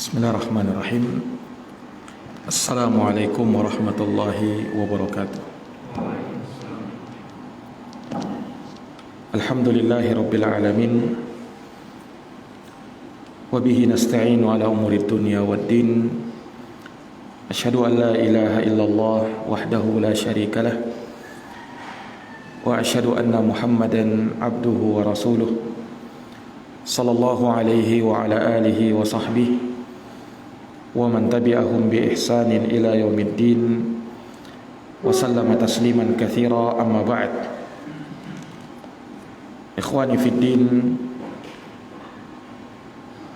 Bismillahirrahmanirrahim. Assalamualaikum warahmatullahi wabarakatuh. Alhamdulillahi rabbil alamin. Wabihi nasta'inu ala umuri dunya waddin. Asyhadu an la ilaha illallah wahdahu la syarikalah. Wa asyhadu anna Muhammadan abduhu wa rasuluh. Sallallahu alaihi wa ala alihi wa sahbihi wa man tabi'ahum bi ihsanin ila yaumiddin wa sallama tasliman katsira, amma ba'd. Ikhwani fid din,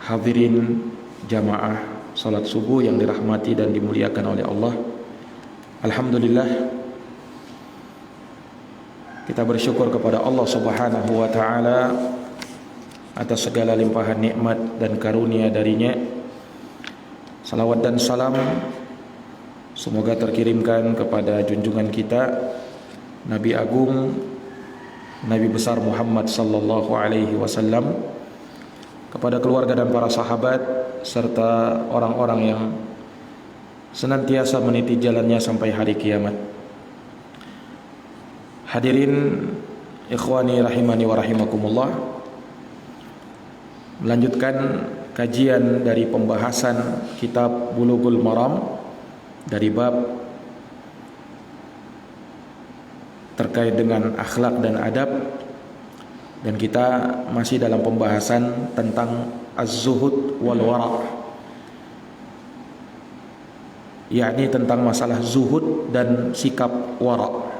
hadirin jamaah salat subuh yang dirahmati dan dimuliakan oleh Allah. Alhamdulillah, kita bersyukur kepada Allah Subhanahu wa taala atas segala limpahan nikmat dan karunia darinya. Salawat dan salam semoga terkirimkan kepada junjungan kita Nabi Agung, Nabi besar Muhammad sallallahu alaihi wasallam, kepada keluarga dan para sahabat serta orang-orang yang senantiasa meniti jalannya sampai hari kiamat. Hadirin ikhwani rahimani wa rahimakumullah, melanjutkan kajian dari pembahasan kitab Bulughul Maram dari bab terkait dengan akhlak dan adab, dan kita masih dalam pembahasan tentang az-zuhud wal wara', yakni tentang masalah zuhud dan sikap wara',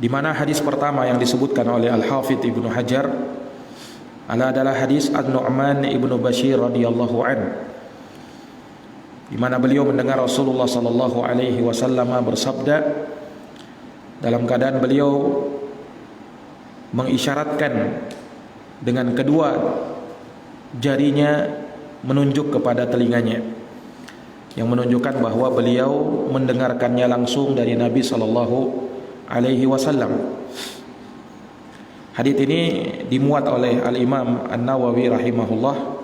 di mana hadis pertama yang disebutkan oleh Al-Hafidz Ibnu Hajar adalah hadis An-Nu'man Ibnu Bashir radhiyallahu an, di mana beliau mendengar Rasulullah sallallahu alaihi wasallam bersabda dalam keadaan beliau mengisyaratkan dengan kedua jarinya menunjuk kepada telinganya, yang menunjukkan bahwa beliau mendengarkannya langsung dari Nabi sallallahu alaihi wasallam. Hadits ini dimuat oleh Al-Imam An-Nawawi rahimahullah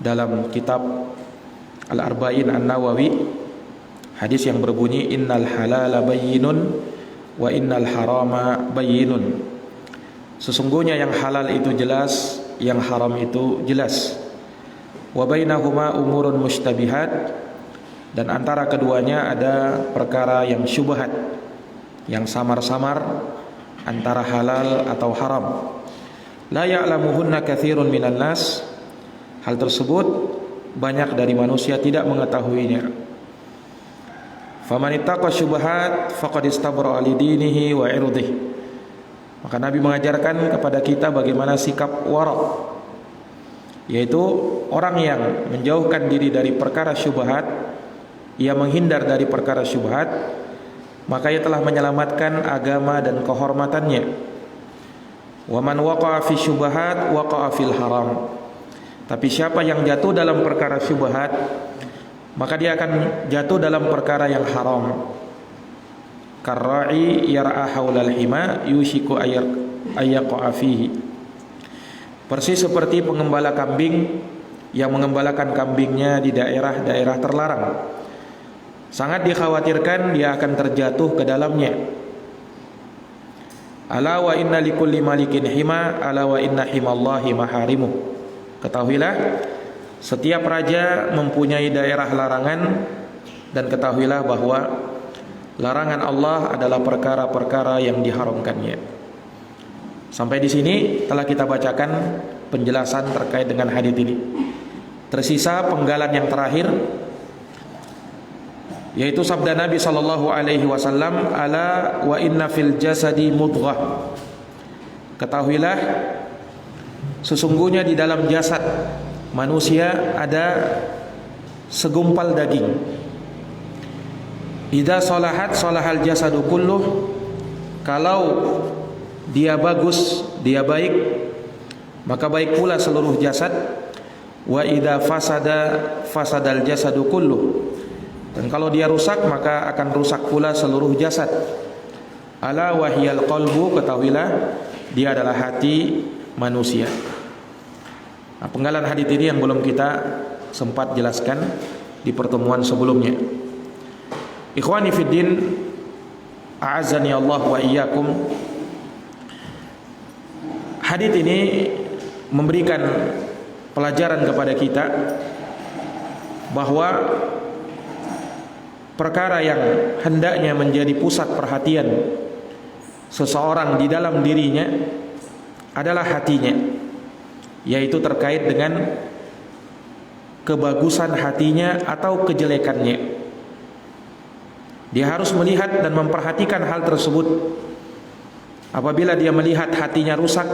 dalam kitab Al-Arba'in An-Nawawi, hadis yang berbunyi innal halala bayyinun wa innal harama bayyinun. Sesungguhnya yang halal itu jelas, yang haram itu jelas. Wa bainahuma umurun mushtabihat, dan antara keduanya ada perkara yang syubhat, yang samar-samar antara halal atau haram. La ya'lamuhunna katsirun minan nas, hal tersebut banyak dari manusia tidak mengetahuinya. Faman ittaqa syubhat faqad istabra li dinihi wa irdihi. Maka Nabi mengajarkan kepada kita bagaimana sikap wara', yaitu orang yang menjauhkan diri dari perkara syubhat, ia menghindar dari perkara syubhat, maka ia telah menyelamatkan agama dan kehormatannya. Wa man waqa'a fi syubhat waqa'a fil haram. Tapi siapa yang jatuh dalam perkara syubhat, maka dia akan jatuh dalam perkara yang haram. Karra'i yar'a haulal hima yushiku ayyaqa fihi. Persis seperti pengembala kambing yang mengembalakan kambingnya di daerah-daerah terlarang, sangat dikhawatirkan dia akan terjatuh ke dalamnya. Ala wa inna likulli malikin hima, ala wa inna himallahi maharimuh. Ketahuilah, setiap raja mempunyai daerah larangan, dan ketahuilah bahwa larangan Allah adalah perkara-perkara yang diharamkannya. Sampai di sini telah kita bacakan penjelasan terkait dengan hadis ini. Tersisa penggalan yang terakhir, yaitu sabda Nabi sallallahu alaihi wasallam, ala wa inna fil jasadi mudghah. Ketahuilah, sesungguhnya di dalam jasad manusia ada segumpal daging. Idza salahat salahal jasadu kulluh. Kalau dia bagus, dia baik, maka baik pula seluruh jasad. Wa idza fasada fasadal jasadu kulluh. Dan kalau dia rusak, maka akan rusak pula seluruh jasad. Ala wahyal qalbu, ketahuilah dia adalah hati manusia. Nah, penggalan hadis ini yang belum kita sempat jelaskan di pertemuan sebelumnya. Ikhwani fiddin, a'azzani Allah wa iyyakum. Hadis ini memberikan pelajaran kepada kita bahwa perkara yang hendaknya menjadi pusat perhatian seseorang di dalam dirinya adalah hatinya, yaitu terkait dengan kebagusan hatinya atau kejelekannya. Dia harus melihat dan memperhatikan hal tersebut. Apabila dia melihat hatinya rusak,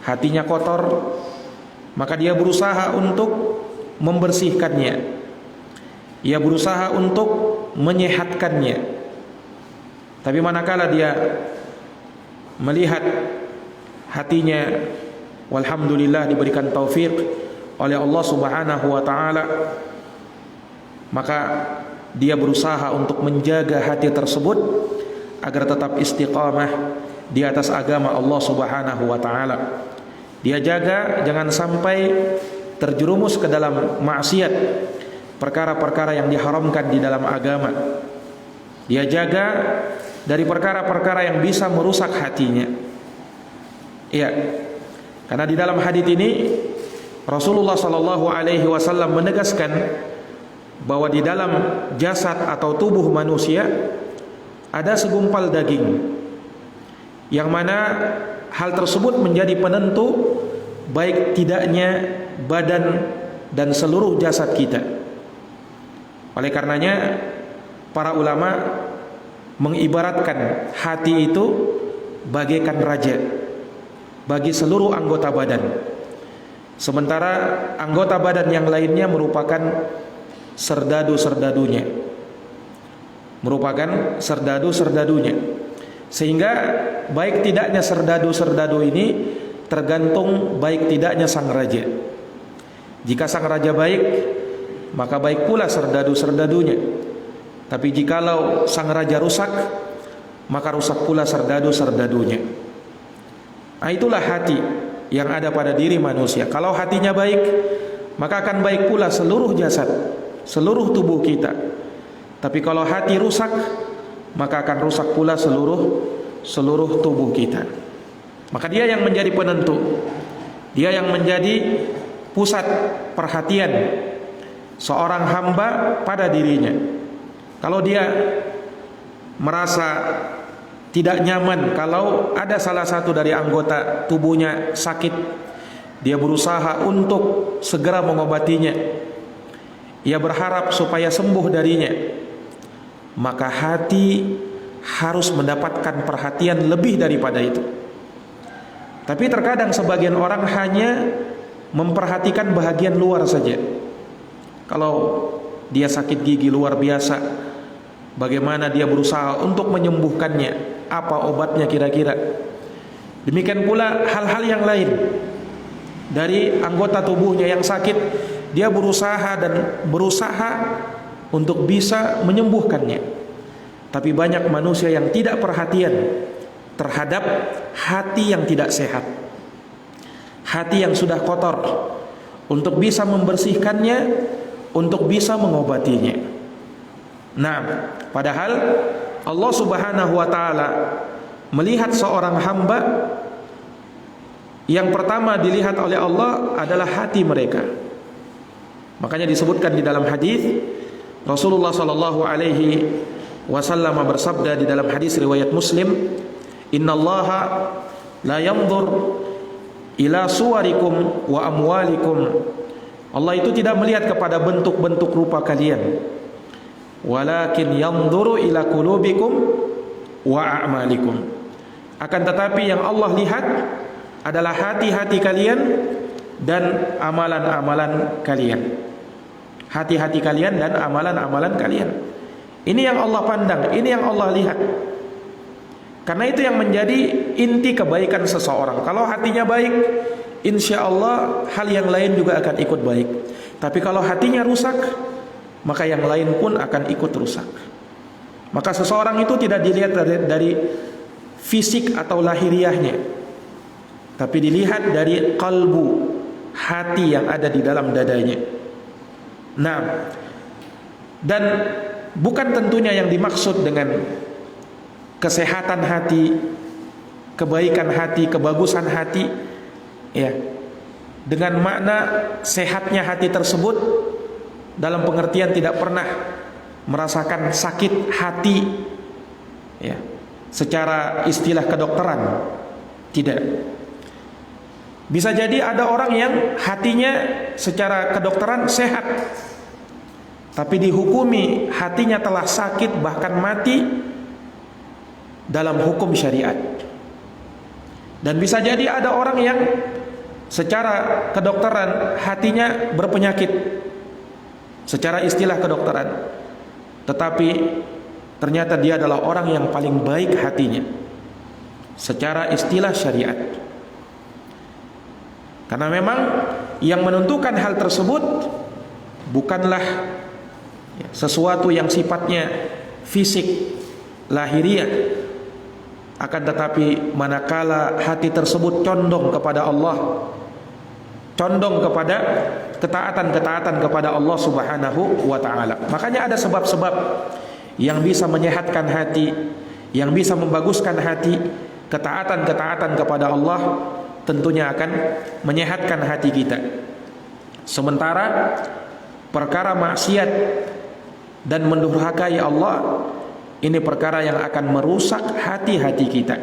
hatinya kotor, maka dia berusaha untuk membersihkannya. Ia berusaha untuk menyehatkannya. Tapi manakala dia melihat hatinya, walhamdulillah diberikan taufik oleh Allah Subhanahu wa taala, maka dia berusaha untuk menjaga hati tersebut agar tetap istiqamah di atas agama Allah Subhanahu wa taala. Dia jaga jangan sampai terjerumus ke dalam maksiat, perkara-perkara yang diharamkan di dalam agama. Dia jaga dari perkara-perkara yang bisa merusak hatinya. Iya. Karena di dalam hadis ini Rasulullah sallallahu alaihi wasallam menegaskan bahwa di dalam jasad atau tubuh manusia ada segumpal daging, yang mana hal tersebut menjadi penentu baik tidaknya badan dan seluruh jasad kita. Oleh karenanya para ulama mengibaratkan hati itu bagaikan raja bagi seluruh anggota badan, sementara anggota badan yang lainnya merupakan serdadu-serdadunya, sehingga baik tidaknya serdadu-serdadu ini tergantung baik tidaknya sang raja. Jika sang raja baik, maka baik pula serdadu-serdadunya. Tapi jikalau sang raja rusak, maka rusak pula serdadu-serdadunya. Nah, itulah hati yang ada pada diri manusia. Kalau hatinya baik, maka akan baik pula seluruh jasad, seluruh tubuh kita. Tapi kalau hati rusak, maka akan rusak pula seluruh tubuh kita. Maka dia yang menjadi penentu, dia yang menjadi pusat perhatian seorang hamba pada dirinya. Kalau dia merasa tidak nyaman kalau ada salah satu dari anggota tubuhnya sakit, dia berusaha untuk segera mengobatinya. Ia berharap supaya sembuh darinya. Maka hati harus mendapatkan perhatian lebih daripada itu. Tapi terkadang sebagian orang hanya memperhatikan bahagian luar saja. Kalau dia sakit gigi luar biasa, bagaimana dia berusaha untuk menyembuhkannya, apa obatnya kira-kira. Demikian pula hal-hal yang lain dari anggota tubuhnya yang sakit, dia berusaha untuk bisa menyembuhkannya. Tapi banyak manusia yang tidak perhatian terhadap hati yang tidak sehat, hati yang sudah kotor, untuk bisa membersihkannya, untuk bisa mengobatinya. Nah, padahal Allah Subhanahu wa taala melihat seorang hamba, yang pertama dilihat oleh Allah adalah hati mereka. Makanya disebutkan di dalam hadis, Rasulullah sallallahu alaihi wasallam bersabda di dalam hadis riwayat Muslim, "Innallaha la yanzur ila suwarikum wa amwalikum." Allah itu tidak melihat kepada bentuk-bentuk rupa kalian, walakin yanzuru ila qulubikum wa a'malikum. Akan tetapi yang Allah lihat adalah hati-hati kalian dan amalan-amalan kalian. Hati-hati kalian dan amalan-amalan kalian. Ini yang Allah pandang, ini yang Allah lihat. Karena itu yang menjadi inti kebaikan seseorang. Kalau hatinya baik, insya Allah hal yang lain juga akan ikut baik. Tapi kalau hatinya rusak, maka yang lain pun akan ikut rusak. Maka seseorang itu tidak dilihat dari fisik atau lahiriahnya, tapi dilihat dari kalbu, hati yang ada di dalam dadanya. Nah, dan bukan tentunya yang dimaksud dengan kesehatan hati, kebaikan hati, kebagusan hati, ya, dengan makna sehatnya hati tersebut dalam pengertian tidak pernah merasakan sakit hati, ya, secara istilah kedokteran. Tidak. Bisa jadi ada orang yang hatinya secara kedokteran sehat, tapi dihukumi hatinya telah sakit bahkan mati dalam hukum syariat. Dan bisa jadi ada orang yang secara kedokteran hatinya berpenyakit secara istilah kedokteran, tetapi ternyata dia adalah orang yang paling baik hatinya secara istilah syariat. Karena memang yang menentukan hal tersebut bukanlah sesuatu yang sifatnya fisik, lahiriah, akan tetapi manakala hati tersebut condong kepada Allah, condong kepada ketaatan-ketaatan kepada Allah Subhanahu wa ta'ala. Makanya ada sebab-sebab yang bisa menyehatkan hati, yang bisa membaguskan hati. Ketaatan-ketaatan kepada Allah tentunya akan menyehatkan hati kita. Sementara perkara maksiat dan mendurhakai Allah, ini perkara yang akan merusak hati-hati kita.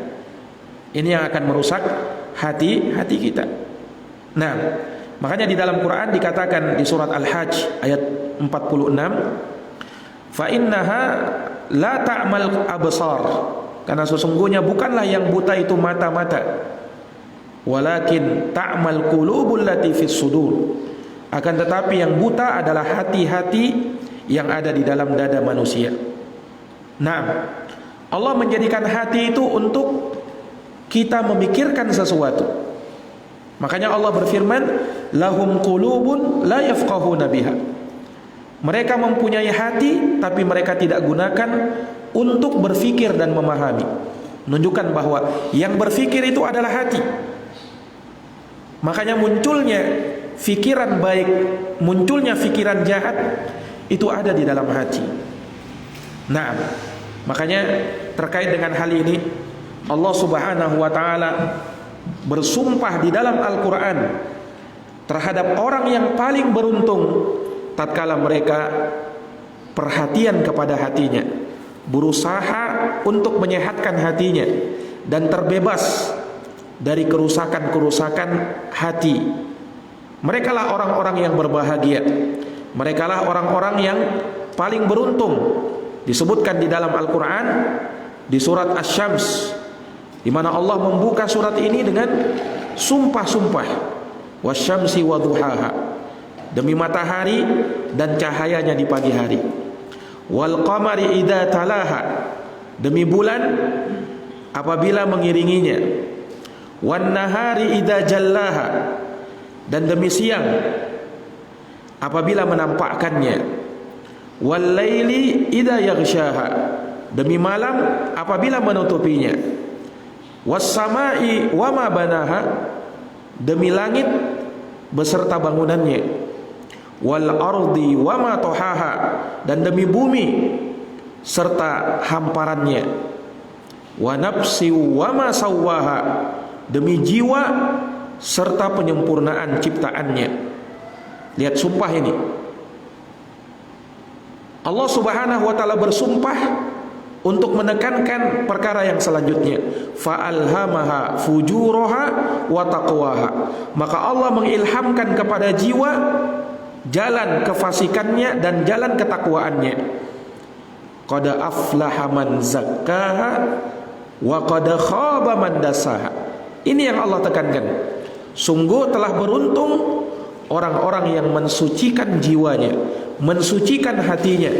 Ini yang akan merusak hati-hati kita. Nah, makanya di dalam Quran dikatakan di surat Al-Hajj ayat 46, fa innaha la ta'mal absar, karena sesungguhnya bukanlah yang buta itu mata-mata, walakin ta'mal qulubul lati fis sudur, akan tetapi yang buta adalah hati-hati yang ada di dalam dada manusia. Nah, Allah menjadikan hati itu untuk kita memikirkan sesuatu. Makanya Allah berfirman, lahum qulubun la yafqahuna biha. Mereka mempunyai hati tapi mereka tidak gunakan untuk berfikir dan memahami. Menunjukkan bahwa yang berfikir itu adalah hati. Makanya munculnya fikiran baik, munculnya fikiran jahat itu ada di dalam hati. Nah, makanya terkait dengan hal ini Allah Subhanahu wa ta'ala bersumpah di dalam Al-Quran terhadap orang yang paling beruntung tatkala mereka perhatian kepada hatinya, berusaha untuk menyehatkan hatinya dan terbebas dari kerusakan-kerusakan hati. Mereka lah orang-orang yang berbahagia. Mereka lah orang-orang yang paling beruntung. Disebutkan di dalam Al-Quran di surat Asy-Syams, di mana Allah membuka surat ini dengan sumpah-sumpah, wasyamsi wadhuhaha, demi matahari dan cahayanya di pagi hari, wal qamari idza talaha, demi bulan apabila mengiringinya, wan nahari idza jallaha, dan demi siang apabila menampakkannya, wal laili idza yaghshaha, demi malam apabila menutupinya, was samai wa ma banaha, demi langit beserta bangunannya, wal ardi wa ma tahaha, dan demi bumi serta hamparannya, wa nafsi wa ma sawwaha, demi jiwa serta penyempurnaan ciptaannya. Lihat sumpah ini. Allah Subhanahu wa ta'ala bersumpah untuk menekankan perkara yang selanjutnya, fa'alhamaha fujuraha wa taqwaha, maka Allah mengilhamkan kepada jiwa jalan kefasikannya dan jalan ketakwaannya. Qad aflaha man zakkaha wa qad khaba man dasaha. Ini yang Allah tekankan. Sungguh telah beruntung orang-orang yang mensucikan jiwanya, mensucikan hatinya,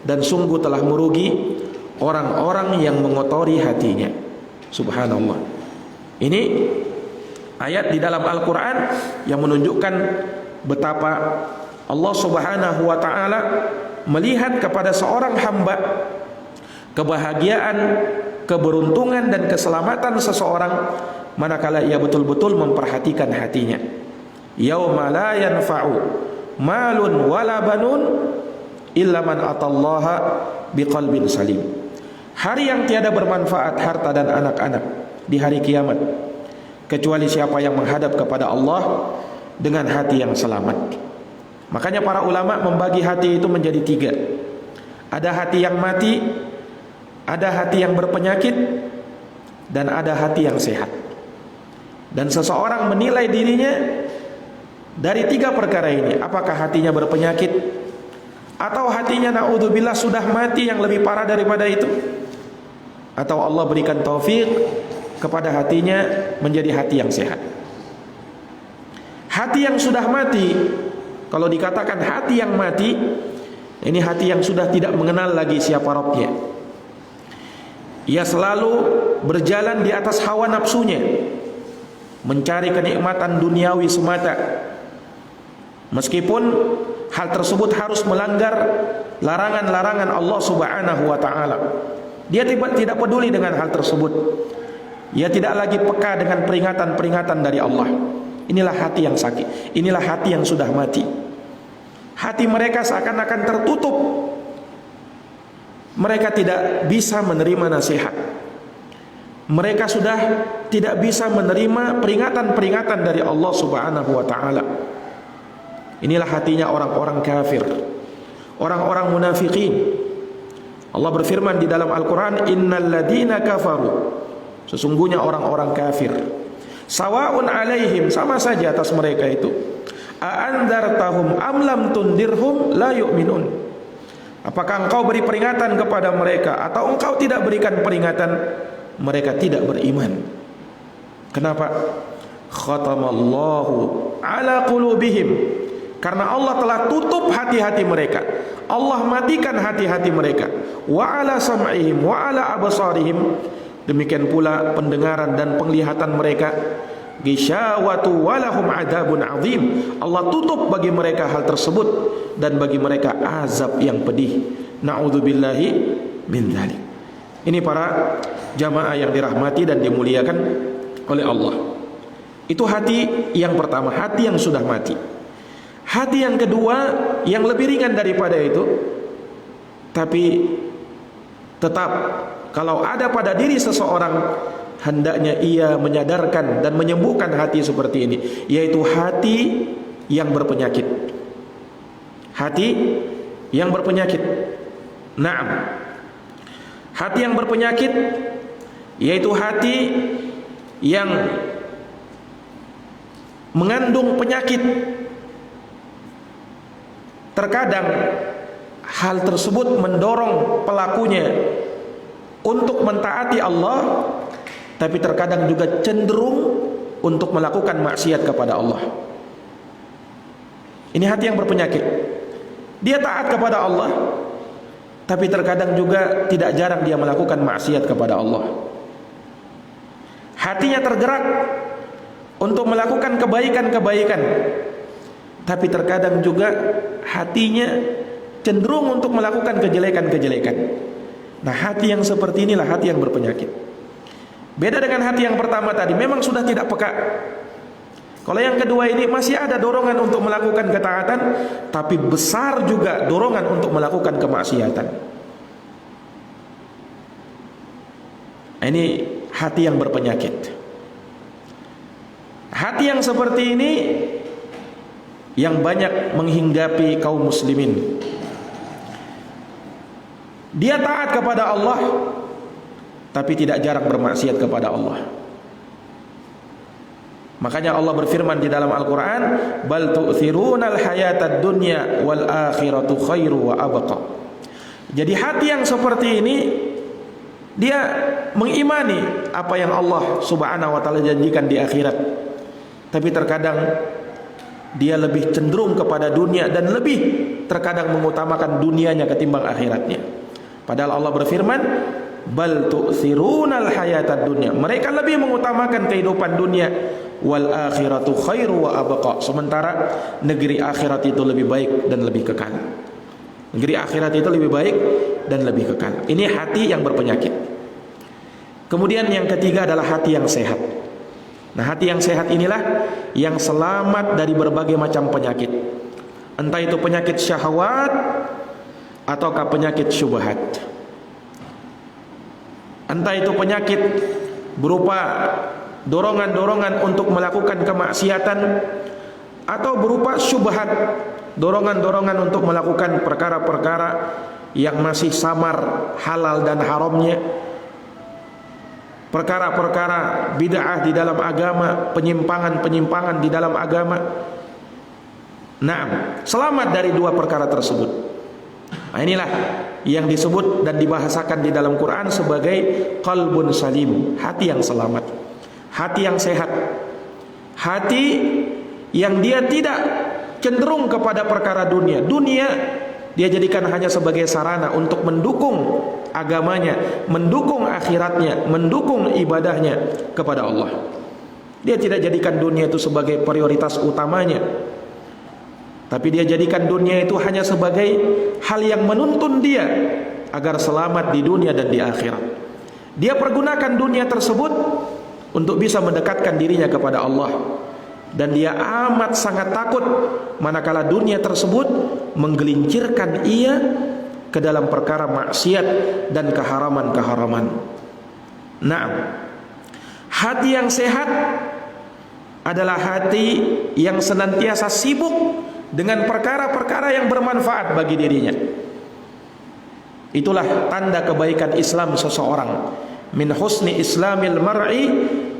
dan sungguh telah merugi orang-orang yang mengotori hatinya. Subhanallah. Ini ayat di dalam Al-Quran yang menunjukkan betapa Allah Subhanahu wa ta'ala melihat kepada seorang hamba kebahagiaan, keberuntungan dan keselamatan seseorang manakala ia betul-betul memperhatikan hatinya. yauma la yanfa'u malun wala banun illa man atallaha biqalbin salim. Hari yang tiada bermanfaat harta dan anak-anak di hari kiamat, kecuali siapa yang menghadap kepada Allah dengan hati yang selamat. Makanya para ulama membagi hati itu menjadi 3. Ada hati yang mati, ada hati yang berpenyakit, dan ada hati yang sehat. Dan seseorang menilai dirinya dari 3 perkara ini. Apakah hatinya berpenyakit, atau hatinya naudzubillah sudah mati yang lebih parah daripada itu, atau Allah berikan taufik kepada hatinya menjadi hati yang sehat. Hati yang sudah mati, kalau dikatakan hati yang mati, ini hati yang sudah tidak mengenal lagi siapa Rabbnya. Ia selalu berjalan di atas hawa nafsunya, mencari kenikmatan duniawi semata, meskipun hal tersebut harus melanggar larangan-larangan Allah Subhanahu wa taala. Dia tidak peduli dengan hal tersebut. Ia tidak lagi peka dengan peringatan-peringatan dari Allah. Inilah hati yang sakit. Inilah hati yang sudah mati. Hati mereka seakan-akan tertutup. Mereka tidak bisa menerima nasihat. Mereka sudah tidak bisa menerima peringatan-peringatan dari Allah Subhanahu wa taala. Inilah hatinya orang-orang kafir, orang-orang munafikin. Allah berfirman di dalam Al-Quran, innal ladina kafaru, sesungguhnya orang-orang kafir, sawa'un alaihim, sama saja atas mereka itu, a'andartahum am lam tundirhum la yu'minun. Apakah engkau beri peringatan kepada mereka atau engkau tidak berikan peringatan, mereka tidak beriman. Kenapa? Khatamallahu ala qulubihim, karena Allah telah tutup hati-hati mereka. Allah matikan hati-hati mereka. Wa ala sam'ihim wa ala absarihim, demikian pula pendengaran dan penglihatan mereka. Ghisyawatu walahum adzabun azim, Allah tutup bagi mereka hal tersebut dan bagi mereka azab yang pedih. Na'udzubillahi min dzalik. Ini para jamaah yang dirahmati dan dimuliakan oleh Allah. Itu hati yang pertama, hati yang sudah mati. Hati yang kedua yang lebih ringan daripada itu, tapi tetap kalau ada pada diri seseorang, hendaknya ia menyadarkan dan menyembuhkan hati seperti ini, yaitu hati yang berpenyakit. Hati yang berpenyakit. Naam. Hati yang berpenyakit yaitu hati yang mengandung penyakit. Terkadang hal tersebut mendorong pelakunya untuk mentaati Allah, tapi terkadang juga cenderung untuk melakukan maksiat kepada Allah. Ini hati yang berpenyakit. Dia taat kepada Allah, tapi terkadang juga tidak jarang dia melakukan maksiat kepada Allah. Hatinya tergerak untuk melakukan kebaikan-kebaikan, tapi terkadang juga hatinya cenderung untuk melakukan kejelekan-kejelekan. Nah, hati yang seperti inilah hati yang berpenyakit. Beda dengan hati yang pertama tadi, memang sudah tidak peka. Kalau yang kedua ini masih ada dorongan untuk melakukan ketaatan, tapi besar juga dorongan untuk melakukan kemaksiatan. Ini hati yang berpenyakit. Hati yang seperti ini yang banyak menghinggapi kaum muslimin. Dia taat kepada Allah, tapi tidak jarang bermaksiat kepada Allah. Makanya Allah berfirman di dalam Al-Quran, bal tu'thirunal hayatad dunya wal akhiratu khairu wa abqa. Jadi hati yang seperti ini, dia mengimani apa yang Allah Subhanahu wa ta'ala janjikan di akhirat, tapi terkadang dia lebih cenderung kepada dunia dan lebih terkadang mengutamakan dunianya ketimbang akhiratnya. Padahal Allah berfirman, bal tu'thirunal hayatad dunya, mereka lebih mengutamakan kehidupan dunia, wal akhiratu khairu wa abqa, sementara negeri akhirat itu lebih baik dan lebih kekal. Negeri akhirat itu lebih baik dan lebih kekal. Ini hati yang berpenyakit. Kemudian yang ketiga adalah hati yang sehat. Nah, hati yang sehat inilah yang selamat dari berbagai macam penyakit. Entah itu penyakit syahwat ataukah penyakit syubhat. Entah itu penyakit berupa dorongan-dorongan untuk melakukan kemaksiatan, atau berupa syubhat, dorongan-dorongan untuk melakukan perkara-perkara yang masih samar halal dan haramnya, perkara-perkara bid'ah di dalam agama, penyimpangan-penyimpangan di dalam agama. Nah, selamat dari dua perkara tersebut. Nah, inilah yang disebut dan dibahasakan di dalam Quran sebagai qalbun salim, hati yang selamat, hati yang sehat, hati yang dia tidak cenderung kepada perkara dunia. Dunia dia jadikan hanya sebagai sarana untuk mendukung agamanya, mendukung akhiratnya, mendukung ibadahnya kepada Allah. Dia tidak jadikan dunia itu sebagai prioritas utamanya, tapi dia jadikan dunia itu hanya sebagai hal yang menuntun dia agar selamat di dunia dan di akhirat. Dia pergunakan dunia tersebut untuk bisa mendekatkan dirinya kepada Allah. Dan dia amat sangat takut manakala dunia tersebut menggelincirkan ia ke dalam perkara maksiat dan keharaman-keharaman. Nah, hati yang sehat adalah hati yang senantiasa sibuk dengan perkara-perkara yang bermanfaat bagi dirinya. Itulah tanda kebaikan Islam seseorang. Min husni islamil mar'i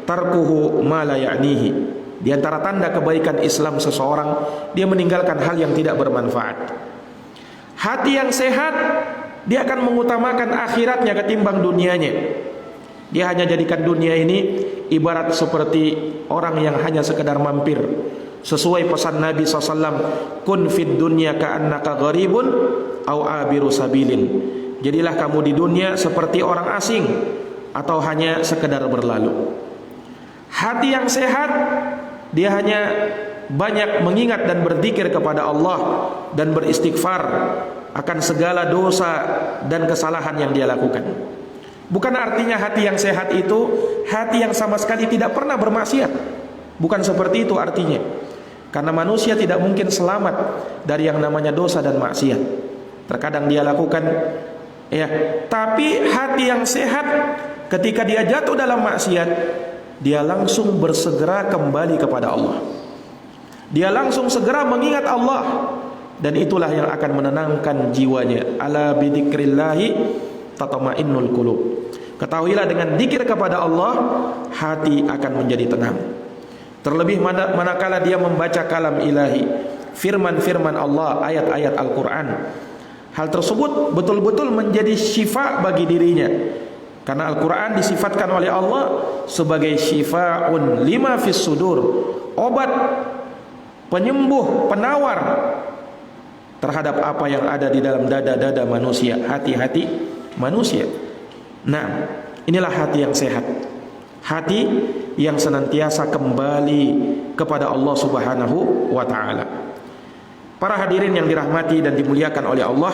tarkuhu ma la ya'nihi. Di antara tanda kebaikan Islam seseorang, dia meninggalkan hal yang tidak bermanfaat. Hati yang sehat, dia akan mengutamakan akhiratnya ketimbang dunianya. Dia hanya jadikan dunia ini ibarat seperti orang yang hanya sekedar mampir. Sesuai pesan Nabi SAW, kun fid dunya ka'annaka gharibun au abiru sabilin. Jadilah kamu di dunia seperti orang asing atau hanya sekedar berlalu. Hati yang sehat, dia hanya banyak mengingat dan berzikir kepada Allah dan beristighfar akan segala dosa dan kesalahan yang dia lakukan. Bukan artinya hati yang sehat itu hati yang sama sekali tidak pernah bermaksiat. Bukan seperti itu artinya. Karena manusia tidak mungkin selamat dari yang namanya dosa dan maksiat. Terkadang dia lakukan, ya. Tapi hati yang sehat ketika dia jatuh dalam maksiat, dia langsung bersegera kembali kepada Allah. Dia langsung segera mengingat Allah, dan itulah yang akan menenangkan jiwanya. Ala bidzikrillahi tatma'innul qulub. Ketahuilah dengan zikir kepada Allah, hati akan menjadi tenang. Terlebih manakala dia membaca kalam ilahi, firman-firman Allah, ayat-ayat Al-Quran. Hal tersebut betul-betul menjadi syifa bagi dirinya. Karena Al-Quran disifatkan oleh Allah sebagai syifa'un lima fis sudur, obat, penyembuh, penawar terhadap apa yang ada di dalam dada-dada manusia, hati-hati manusia. Nah, inilah hati yang sehat, hati yang senantiasa kembali kepada Allah Subhanahu wa ta'ala. Para hadirin yang dirahmati dan dimuliakan oleh Allah,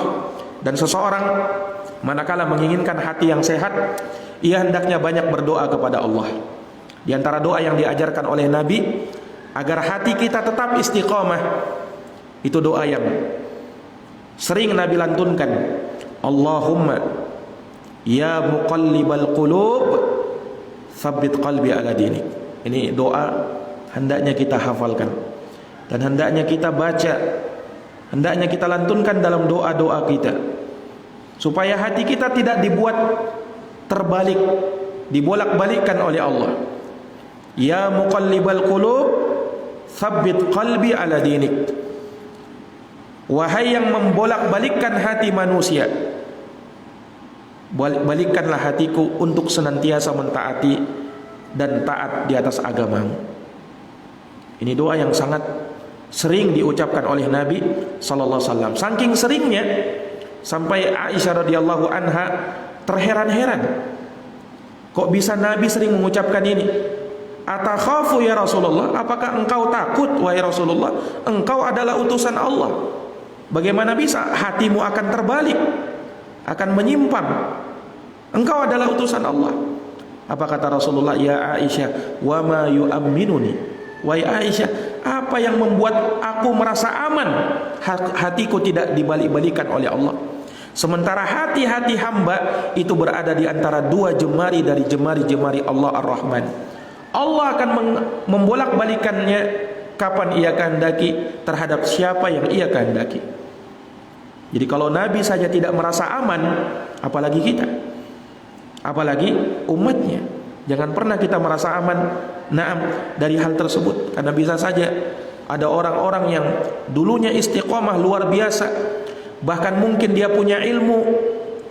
dan seseorang manakala menginginkan hati yang sehat, ia hendaknya banyak berdoa kepada Allah. Di antara doa yang diajarkan oleh Nabi agar hati kita tetap istiqamah, itu doa yang sering Nabi lantunkan. Allahumma ya muqallibal qulub tsabbit qalbi ala dinik. Ini doa hendaknya kita hafalkan dan hendaknya kita baca, hendaknya kita lantunkan dalam doa-doa kita, supaya hati kita tidak dibuat terbalik, dibolak-balikkan oleh Allah. Ya muqallibal qulub tsabbit qalbi ala dinik. Wahai yang membolak-balikkan hati manusia, balikkanlah hatiku untuk senantiasa mentaati dan taat di atas agamamu. Ini doa yang sangat sering diucapkan oleh Nabi sallallahu alaihi wasallam. Saking seringnya sampai Aisyah radhiyallahu anha terheran-heran, kok bisa Nabi sering mengucapkan ini? Atakhafu ya Rasulullah, apakah engkau takut wahai Rasulullah? Engkau adalah utusan Allah. Bagaimana bisa hatimu akan terbalik, akan menyimpang? Engkau adalah utusan Allah. Apa kata Rasulullah? Ya Aisyah, wa ma yu'amminuni. Wahai Aisyah, apa yang membuat aku merasa aman? Hatiku tidak dibalik-balikan oleh Allah. Sementara hati-hati hamba itu berada di antara dua jemari dari jemari-jemari Allah Ar-Rahman. Allah akan membolak-balikannya kapan ia kehendaki terhadap siapa yang ia kehendaki. Jadi kalau Nabi saja tidak merasa aman, apalagi kita, apalagi umatnya. Jangan pernah kita merasa aman dari hal tersebut, karena bisa saja ada orang-orang yang dulunya istiqomah luar biasa, bahkan mungkin dia punya ilmu,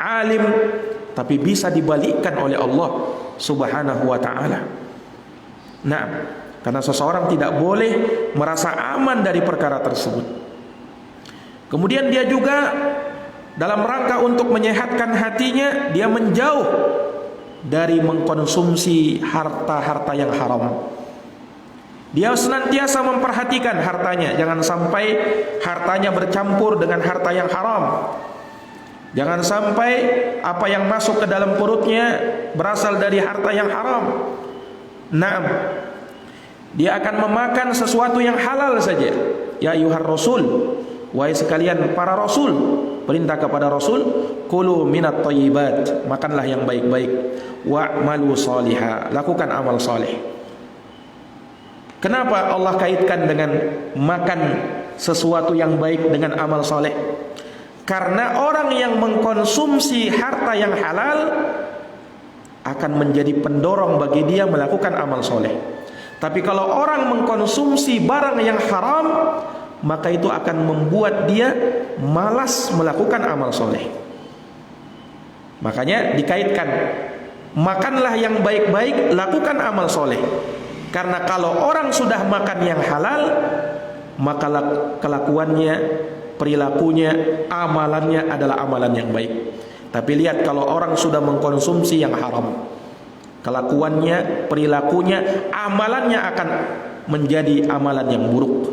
alim, tapi bisa dibalikkan oleh Allah Subhanahu wa ta'ala. Karena seseorang tidak boleh merasa aman dari perkara tersebut. Kemudian dia juga dalam rangka untuk menyehatkan hatinya, dia menjauh dari mengkonsumsi harta-harta yang haram. Dia senantiasa memperhatikan hartanya, jangan sampai hartanya bercampur dengan harta yang haram. Jangan sampai apa yang masuk ke dalam perutnya berasal dari harta yang haram. Dia akan memakan sesuatu yang halal saja. Ya ayyuhar rasul, wahai sekalian para rasul, perintah kepada rasul, kulu minat thayyibat, makanlah yang baik-baik, wa'malu salihah, lakukan amal saleh. Kenapa Allah kaitkan dengan makan sesuatu yang baik dengan amal saleh? Karena orang yang mengkonsumsi harta yang halal akan menjadi pendorong bagi dia melakukan amal saleh. Tapi kalau orang mengkonsumsi barang yang haram, maka itu akan membuat dia malas melakukan amal soleh. Makanya dikaitkan, makanlah yang baik-baik, lakukan amal soleh. Karena kalau orang sudah makan yang halal, maka kelakuannya, perilakunya, amalannya adalah amalan yang baik. Tapi lihat kalau orang sudah mengkonsumsi yang haram, kelakuannya, perilakunya, amalannya akan menjadi amalan yang buruk.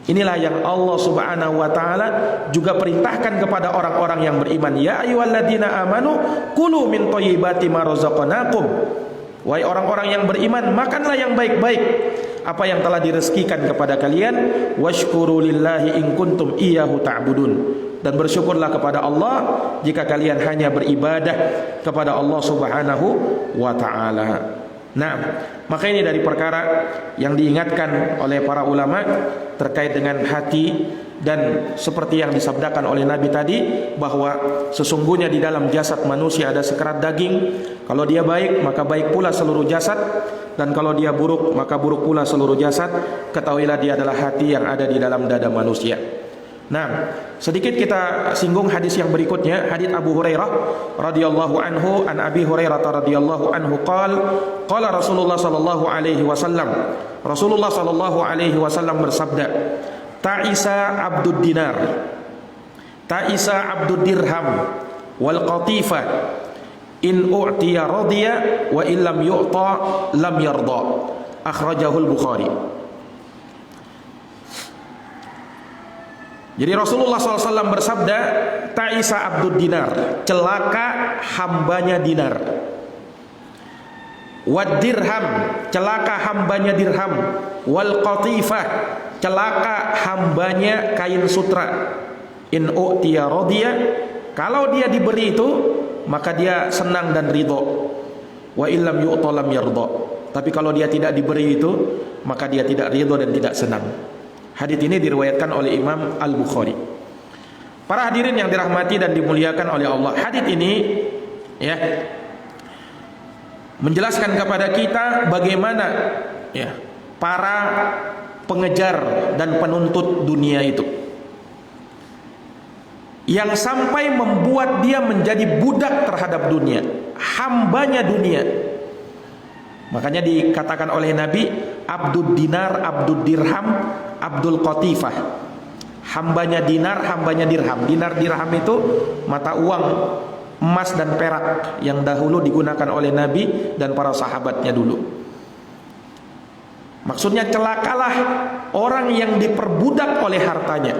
Inilah yang Allah Subhanahu wa ta'ala juga perintahkan kepada orang-orang yang beriman. Ya ayyuhalladzina amanu kulu min thayyibati ma razaqnakum. Wahai orang-orang yang beriman, makanlah yang baik-baik apa yang telah direzekikan kepada kalian. Washkuru lillahi in kuntum iyyahu ta'budun. Dan bersyukurlah kepada Allah jika kalian hanya beribadah kepada Allah Subhanahu wa ta'ala. Maka ini dari perkara yang diingatkan oleh para ulama terkait dengan hati, dan seperti yang disabdakan oleh Nabi tadi, bahwa sesungguhnya di dalam jasad manusia ada sekerat daging. Kalau dia baik, maka baik pula seluruh jasad, dan kalau dia buruk, maka buruk pula seluruh jasad. Ketahuilah dia adalah hati yang ada di dalam dada manusia. Sedikit kita singgung hadis yang berikutnya, hadis Abu Hurairah radhiyallahu anhu, an Abi Hurairah radhiyallahu anhu qala Rasulullah sallallahu alaihi wasallam, Rasulullah sallallahu alaihi wasallam bersabda, ta'isa abdud dinar, ta'isa abdud dirham wal qatifah, in u'tiya radiya wa illam yu'ta lam yarda. Akhrajahul Bukhari. Jadi Rasulullah SAW bersabda, ta'isa abdud dinar, celaka hambanya dinar. Wad dirham, celaka hambanya dirham. Wal qatifah, celaka hambanya kain sutra. In u'tiya radiya, kalau dia diberi itu maka dia senang dan ridho. Wa illam yu'ta lam yarda. Tapi kalau dia tidak diberi itu, maka dia tidak ridho dan tidak senang. Hadis ini diriwayatkan oleh Imam Al-Bukhari. Para hadirin yang dirahmati dan dimuliakan oleh Allah, hadis ini menjelaskan kepada kita bagaimana para pengejar dan penuntut dunia itu, yang sampai membuat dia menjadi budak terhadap dunia, hambanya dunia. Makanya dikatakan oleh Nabi, abdud dinar, abdud dirham, abdul qatifah. Hambanya dinar, hambanya dirham. Dinar dirham itu mata uang emas dan perak yang dahulu digunakan oleh Nabi dan para sahabatnya dulu. Maksudnya celakalah orang yang diperbudak oleh hartanya,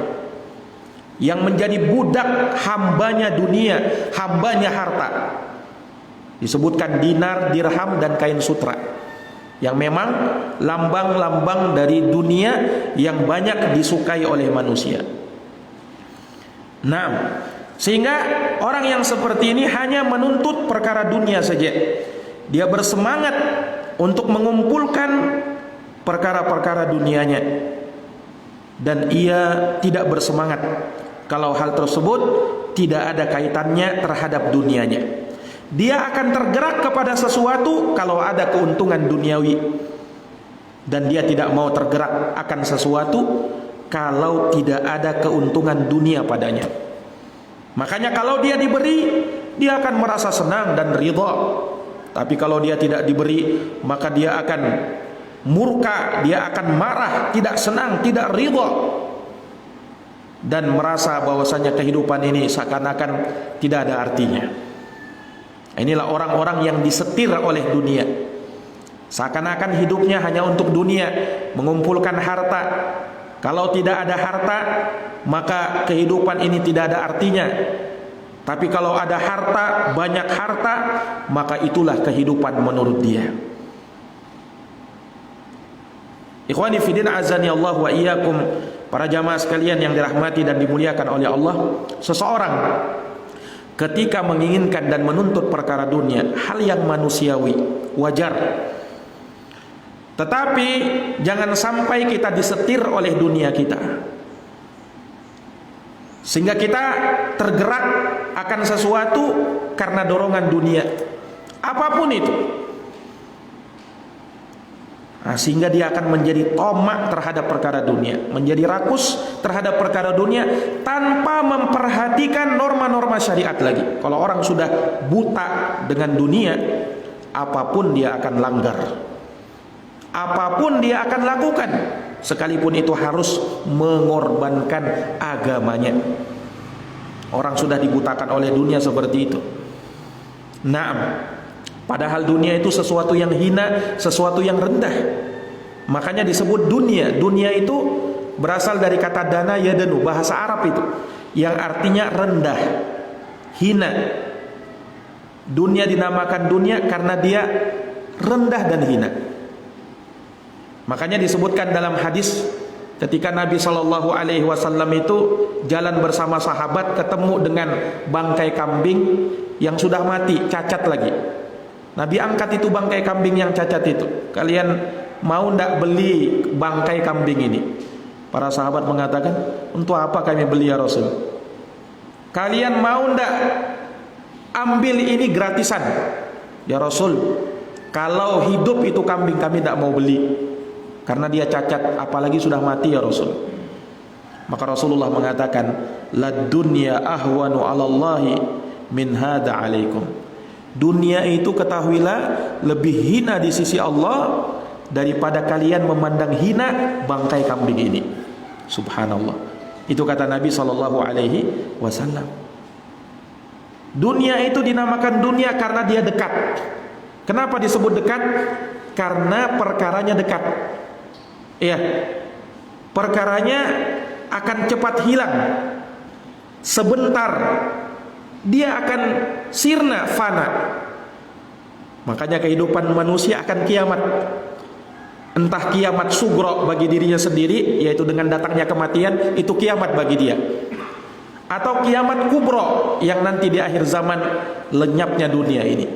yang menjadi budak hambanya dunia, hambanya harta. Disebutkan dinar, dirham, dan kain sutra, yang memang lambang-lambang dari dunia yang banyak disukai oleh manusia. Nah, sehingga orang yang seperti ini hanya menuntut perkara dunia saja. Dia bersemangat untuk mengumpulkan perkara-perkara dunianya, dan ia tidak bersemangat kalau hal tersebut tidak ada kaitannya terhadap dunianya. Dia akan tergerak kepada sesuatu kalau ada keuntungan duniawi, dan dia tidak mau tergerak akan sesuatu kalau tidak ada keuntungan dunia padanya. Makanya kalau dia diberi, dia akan merasa senang dan ridha. Tapi kalau dia tidak diberi, maka dia akan murka, dia akan marah, tidak senang, tidak ridha, dan merasa bahwasanya kehidupan ini seakan-akan tidak ada artinya. Inilah orang-orang yang disetir oleh dunia, seakan-akan hidupnya hanya untuk dunia, mengumpulkan harta. Kalau tidak ada harta, maka kehidupan ini tidak ada artinya. Tapi kalau ada harta, banyak harta, maka itulah kehidupan menurut dia. Ikhwani fillah azani Allah wa iyyakum, para jamaah sekalian yang dirahmati dan dimuliakan oleh Allah, seseorang ketika menginginkan dan menuntut perkara dunia, hal yang manusiawi, wajar. Tetapi jangan sampai kita disetir oleh dunia kita, sehingga kita tergerak akan sesuatu karena dorongan dunia, apapun itu. Sehingga dia akan menjadi tomak terhadap perkara dunia, menjadi rakus terhadap perkara dunia, tanpa memperhatikan norma-norma syariat lagi. Kalau orang sudah buta dengan dunia, apapun dia akan langgar, apapun dia akan lakukan, sekalipun itu harus mengorbankan agamanya. Orang sudah dibutakan oleh dunia seperti itu. Naam. Padahal dunia itu sesuatu yang hina, sesuatu yang rendah. Makanya disebut dunia. Dunia itu berasal dari kata dana yadanu, bahasa Arab itu, yang artinya rendah, hina. Dunia dinamakan dunia karena dia rendah dan hina. Makanya disebutkan dalam hadis, ketika Nabi SAW itu jalan bersama sahabat, ketemu dengan bangkai kambing yang sudah mati, cacat lagi. Nabi angkat itu bangkai kambing yang cacat itu. Kalian mau ndak beli bangkai kambing ini? Para sahabat mengatakan, untuk apa kami beli ya Rasul? Kalian mau ndak ambil ini gratisan? Ya Rasul, kalau hidup itu kambing kami ndak mau beli, karena dia cacat, apalagi sudah mati ya Rasul. Maka Rasulullah mengatakan, la dunya ahwanu 'alallahi min hada 'alaikum. Dunia itu ketahuilah lebih hina di sisi Allah daripada kalian memandang hina bangkai kambing ini. Subhanallah. Itu kata Nabi SAW. Dunia itu dinamakan dunia karena dia dekat. Kenapa disebut dekat? Karena perkaranya dekat. Iya, perkaranya akan cepat hilang. Sebentar dia akan sirna, fana. Makanya kehidupan manusia akan kiamat. Entah kiamat sugro bagi dirinya sendiri, yaitu dengan datangnya kematian, itu kiamat bagi dia, atau kiamat kubro yang nanti di akhir zaman lenyapnya dunia ini.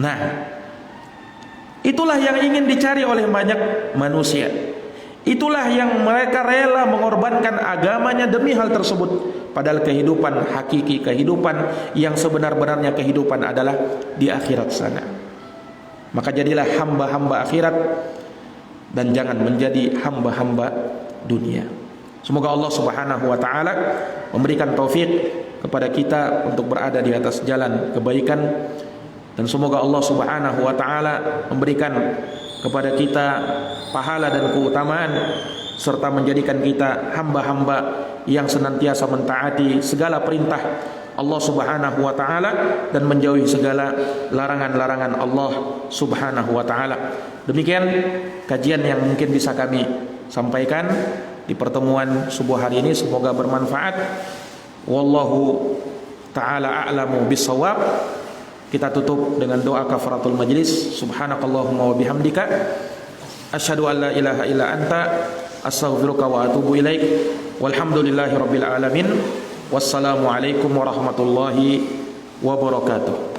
Nah, itulah yang ingin dicari oleh banyak manusia. Itulah yang mereka rela mengorbankan agamanya demi hal tersebut. Padahal kehidupan hakiki, kehidupan yang sebenar-benarnya kehidupan adalah di akhirat sana. Maka jadilah hamba-hamba akhirat dan jangan menjadi hamba-hamba dunia. Semoga Allah Subhanahu wa taala memberikan taufik kepada kita untuk berada di atas jalan kebaikan, dan semoga Allah Subhanahu wa taala memberikan kepada kita pahala dan keutamaan, serta menjadikan kita hamba-hamba yang senantiasa mentaati segala perintah Allah Subhanahu wa taala dan menjauhi segala larangan-larangan Allah Subhanahu wa taala. Demikian kajian yang mungkin bisa kami sampaikan di pertemuan subuh hari ini, semoga bermanfaat. Wallahu taala a'lamu bissawab. kita tutup dengan doa kafaratul majlis. Subhanakallahumma wa bihamdika asyhadu an la ilaha illa anta astaghfiruka wa atubu ilaik. Walhamdulillahi rabbil alamin. Wassalamu alaikum warahmatullahi wabarakatuh.